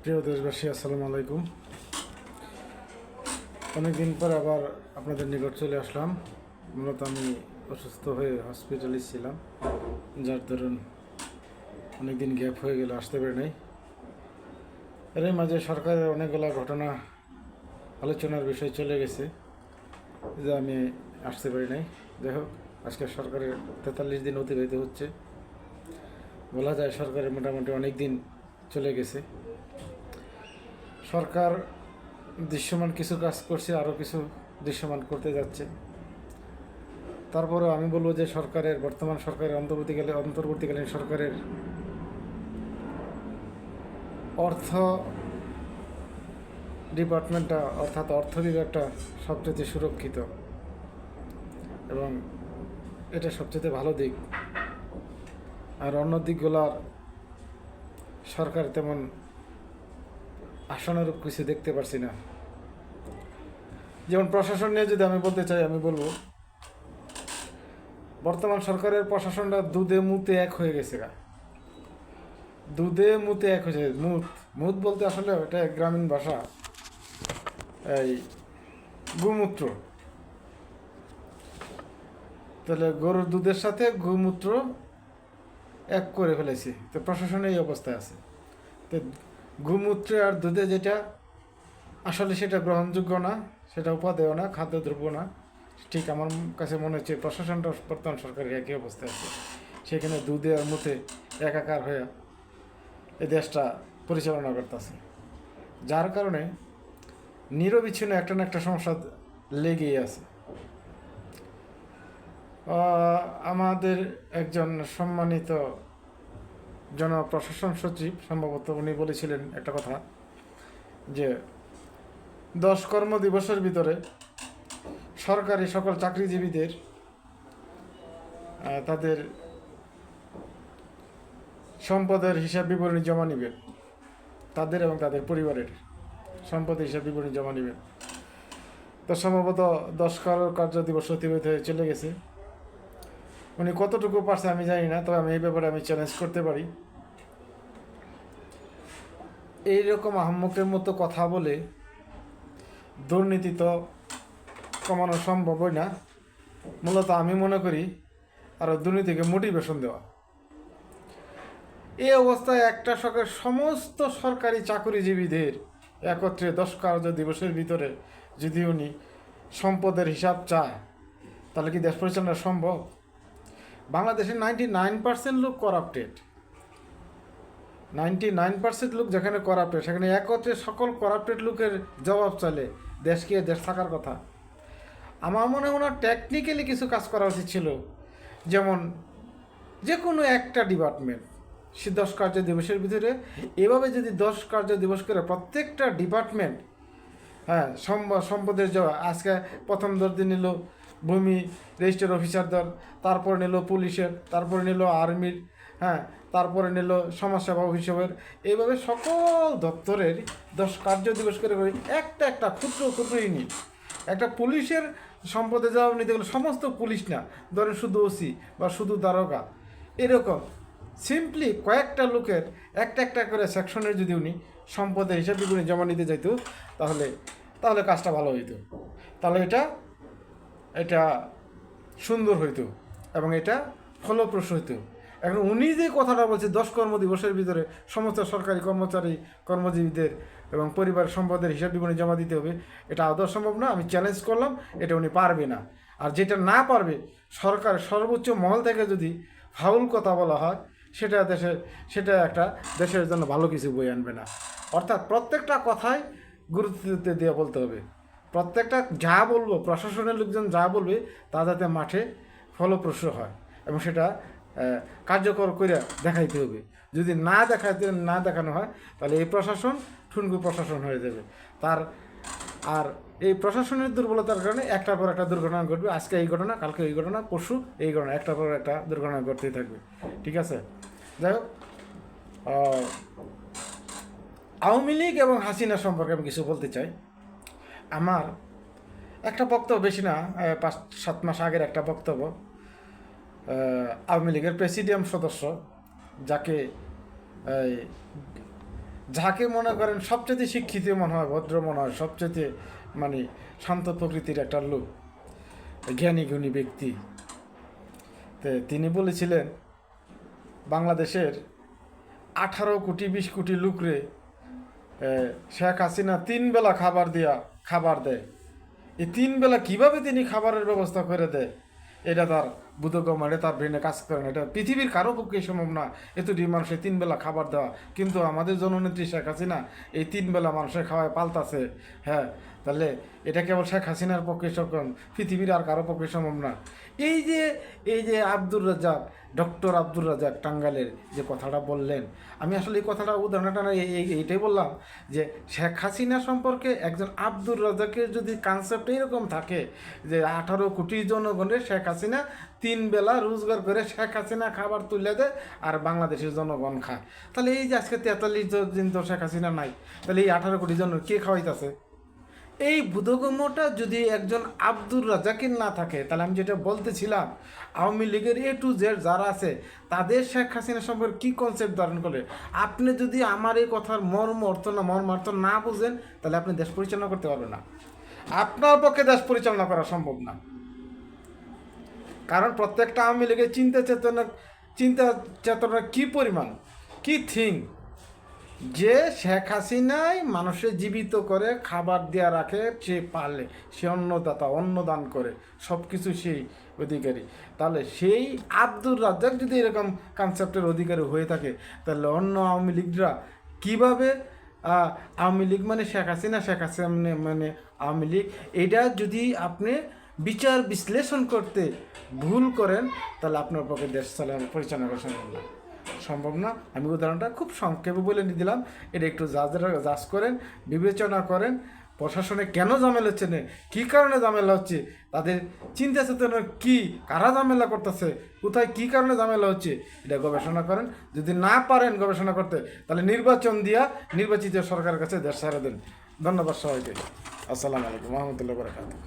প্রিয় দেশবাসী, আসসালামু আলাইকুম। অনেকদিন পর আবার আপনাদের নিকট চলে আসলাম। মূলত আমি অসুস্থ হয়ে হসপিটালে ছিলাম, যার দরুন অনেকদিন গ্যাপ হয়ে গেলে আসতে পারি নাই। এর মাঝে সরকারের অনেকগুলো ঘটনা আলোচনার বিষয় চলে গেছে, যে আমি আসতে পারি নাই। যাই হোক, আজকে সরকারের 43 দিন অতিবাহিত হচ্ছে। বলা যায় সরকারের মোটামুটি অনেক দিন চলে গেছে। সরকার দৃশ্যমান কিছু কাজ করছে, আরও কিছু দৃশ্যমান করতে যাচ্ছে। তারপরেও আমি বলবো যে বর্তমান সরকারের অন্তর্বর্তীকালীন সরকারের অর্থ ডিপার্টমেন্টটা, অর্থাৎ অর্থ বিভাগটা সবচেয়ে সুরক্ষিত এবং এটা সবচেয়ে ভালো দিক। আর অন্য দিকগুলার সরকার তেমন আশানুরূপ কিছু দেখতে পারছি না। যেমন প্রশাসন নিয়ে যদি আমি বলতে চাই, আমি বলবো বর্তমান সরকারের প্রশাসনটা দুধে মুতে এক হয়ে গেছে। দুধে মুতে এক হয়েছে। মুত মুত বলতে আসলে এটা গ্রামীণ ভাষা, এই গোমূত্র। তাহলে গরুর দুধের সাথে গোমূত্র এক করে ফেলেছে, তো প্রশাসন এই অবস্থায় আছে। তো গোমূত্রে আর দুধে যেটা আসলে সেটা গ্রহণযোগ্য না, সেটা উপাদেয় না, খাদ্যদ্রব্য না। ঠিক আমার কাছে মনে হচ্ছে প্রশাসনটা বর্তমান সরকারের একই অবস্থায় আছে। সেখানে দুধে আর মুতে একাকার হয়ে এই দেশটা পরিচালনা করতেছে, যার কারণে নিরবিচ্ছিন্ন একটা না একটা সমস্যা লেগেই আছে। আমাদের একজন সম্মানিত জনপ্রশাসন সচিব, সম্ভবত উনি বলেছিলেন একটা কথা, যে 10 কর্মদিবসের ভিতরে সরকারি সকল চাকরিজীবীদের তাদের সম্পদের হিসাব বিবরণী জমা নেবেন, তাদের এবং তাদের পরিবারের সম্পদের হিসাব বিবরণী জমা নেবেন। তো সম্ভবত 10 কার্য দিবস অতিবাহিত হয়ে চলে গেছে। উনি কতটুকু পারছে আমি জানি না, তবে আমি এই ব্যাপারে চ্যালেঞ্জ করতে পারি। এইরকম আহম্মকের মতো কথা বলে দুর্নীতি তো কমানো সম্ভবই না। মূলত আমি মনে করি আরও দুর্নীতিকে মোটিভেশন দেওয়া। এই অবস্থায় একটা সরকারের সমস্ত সরকারি চাকরিজীবীদের একত্রে 10 কার্য দিবসের ভিতরে যদি উনি সম্পদের হিসাব চায়, তাহলে কি দেশ পরিচালনা সম্ভব? বাংলাদেশের 99% লোক করাপ্টেড। 99% লোক যেখানে করাপ্টেড, সেখানে একত্রে সকল করাপ্টেড লোকের জবাব চলে, দেশ থাকার কথা। আমার মনে হয় ওনার টেকনিক্যালি কিছু কাজ করা উচিত ছিল। যেমন যে কোনো একটা ডিপার্টমেন্ট 10 কার্য দিবসের ভিতরে এভাবে যদি 10 কার্য দিবস করে প্রত্যেকটা ডিপার্টমেন্ট, হ্যাঁ, সম্পদের জমা আজকে প্রথম 10 দিন নিল ভূমি রেজিস্টার অফিসার দল, তারপরে নিল পুলিশের, তারপরে নিল আর্মির, হ্যাঁ, তারপরে নিল সমাজসেবা অফিসের। এইভাবে সকল দপ্তরের 10 কার্য দিবস করে একটা একটা ক্ষুদ্র ক্ষুদ্র ইউনিট। একটা পুলিশের সম্পদে জবাব নিতে গেলে সমস্ত পুলিশ না, ধরেন শুধু ওসি বা শুধু দারোগা, এরকম সিম্পলি কয়েকটা লোকের একটা একটা করে সেকশনের যদি উনি সম্পদের হিসাব বিবরণী জমা নিতে যাইত, তাহলে তাহলে কাজটা ভালো হইতো। তাহলে এটা সুন্দর হইতো এবং এটা ফলপ্রসূ হইতো। এখন উনি যে কথাটা বলছে 10 কর্মদিবসের ভিতরে সমস্ত সরকারি কর্মজীবীদের এবং পরিবার সম্পদের হিসাব বিবরণী জমা দিতে হবে, এটা আদৌ সম্ভব না। আমি চ্যালেঞ্জ করলাম, এটা উনি পারবে না। আর যেটা না পারবে, সরকার সর্বোচ্চ মহল থেকে যদি ফাউল কথা বলা হয়, সেটা একটা দেশের জন্য ভালো কিছু বয়ে আনবে না। অর্থাৎ প্রত্যেকটা কথায় গুরুত্ব দিয়ে বলতে হবে। প্রত্যেকটা যা বলবো, প্রশাসনের লোকজন যা বলবে, তা যাতে মাঠে ফলপ্রসূ হয় এবং সেটা কার্যকর করে দেখাইতে হবে। যদি না দেখানো হয়, তাহলে এই প্রশাসন ঠুনকু প্রশাসন হয়ে যাবে। আর এই প্রশাসনের দুর্বলতার কারণে একটার পর একটা দুর্ঘটনা ঘটবে। আজকে এই ঘটনা, কালকে এই ঘটনা, পরশু এই ঘটনা, একটার পর একটা দুর্ঘটনা ঘটতেই থাকবে। ঠিক আছে? যাই হোক, আওয়ামী লীগ এবং হাসিনা সম্পর্কে আমি কিছু বলতে চাই। আমার একটা বক্তব্য, বেশি না, 5-7 মাস আগের একটা বক্তব্য। আওয়ামী লীগের প্রেসিডিয়াম সদস্য, যাকে যাকে মনে করেন সবচেয়ে শিক্ষিত মনে হয়, ভদ্র মনে হয়, সবচেয়ে মানে শান্ত প্রকৃতির একটা লোক, জ্ঞানী গুণী ব্যক্তি, তিনি বলেছিলেন বাংলাদেশের 18 কোটি 20 কোটি লোকরে শেখ হাসিনা 3 বেলা খাবার দেয়। এই 3 বেলা কিভাবে তিনি খাবারের ব্যবস্থা করে দেয়, এটা তার বুধগম, এটা তার ব্রেনে কাজ করে না, এটা পৃথিবীর কারো পক্ষে সম্ভব না এতটি মানুষের 3 বেলা খাবার দেওয়া। কিন্তু আমাদের জননেত্রী শেখ হাসিনা এই 3 বেলা মানুষের খাওয়ায় পাল্টাছে। হ্যাঁ, তাহলে এটা কেবল শেখ হাসিনার পক্ষে সম্ভব, পৃথিবীর আর কারো পক্ষে সম্ভব না। এই যে আব্দুর রাজ্জাক, ডক্টর আব্দুর রাজ্জাক টাঙ্গাইলের যে কথাটা বললেন, আমি আসলে এই কথাটা উদাহরণটা এইটাই বললাম যে শেখ হাসিনা সম্পর্কে একজন আব্দুর রাজ্জাকের যদি কনসেপ্ট এরকম থাকে যে 18 কোটি জনগণের শেখ হাসিনা 3 বেলা রোজগার করে শেখ হাসিনা খাবার তুলে দেয় আর বাংলাদেশের জনগণ খায়, তাহলে এই যে আজকে 43 দিন তো শেখ হাসিনা নাই, তাহলে এই 18 কোটি জন কে খাওয়াইতেছে? এই বোধগম্যটা যদি একজন আব্দুর রাজ্জাকের না থাকে, তাহলে আমি যেটা বলতেছিলাম আওয়ামী লীগের A to Z যারা আছে তাদের শেখ হাসিনা সম্পর্কে কী কনসেপ্ট ধারণ করে, আপনি যদি আমার এই কথার মর্মার্থ না বুঝেন, তাহলে আপনি দেশ পরিচালনা করতে পারবেন না। আপনার পক্ষে দেশ পরিচালনা করা সম্ভব না, কারণ প্রত্যেকটা আওয়ামী লীগের চিন্তা চেতনা কী পরিমাণ, কী থিং, যে শেখ হাসিনাই মানুষের জীবিত করে খাবার দেওয়া রাখে, সে পালে, সে অন্নদান করে, সব কিছু সেই অধিকারী। তাহলে সেই আব্দুর রাজ্জাক যদি এরকম কনসেপ্টের অধিকারী হয়ে থাকে, তাহলে অন্য আওয়ামী লীগরা কীভাবে আওয়ামী লীগ মানে শেখ হাসিনা, শেখ হাসিনা মানে আওয়ামী লীগ, এটা যদি আপনি বিচার বিশ্লেষণ করতে ভুল করেন, তাহলে আপনার পক্ষে দেশ পরিচালনা করা সম্ভব না। আমি উদাহরণটা খুব সংক্ষেপে বলে দিলাম, এটা একটু জাজ করেন, বিবেচনা করেন, প্রশাসনে কেন ঝামেলা হচ্ছে না, কী কারণে ঝামেলা হচ্ছে, তাদের চিন্তা চেতনা কী, কারা ঝামেলা করতেছে, কোথায় কী কারণে ঝামেলা হচ্ছে, এটা গবেষণা করেন। যদি না পারেন গবেষণা করতে, তাহলে নির্বাচন দিয়া নির্বাচিত সরকারের কাছে দেশ ছেড়ে দেন। ধন্যবাদ সবাইকে। আসসালামু আলাইকুম রহমতুল্লাহ বরকাতুহু।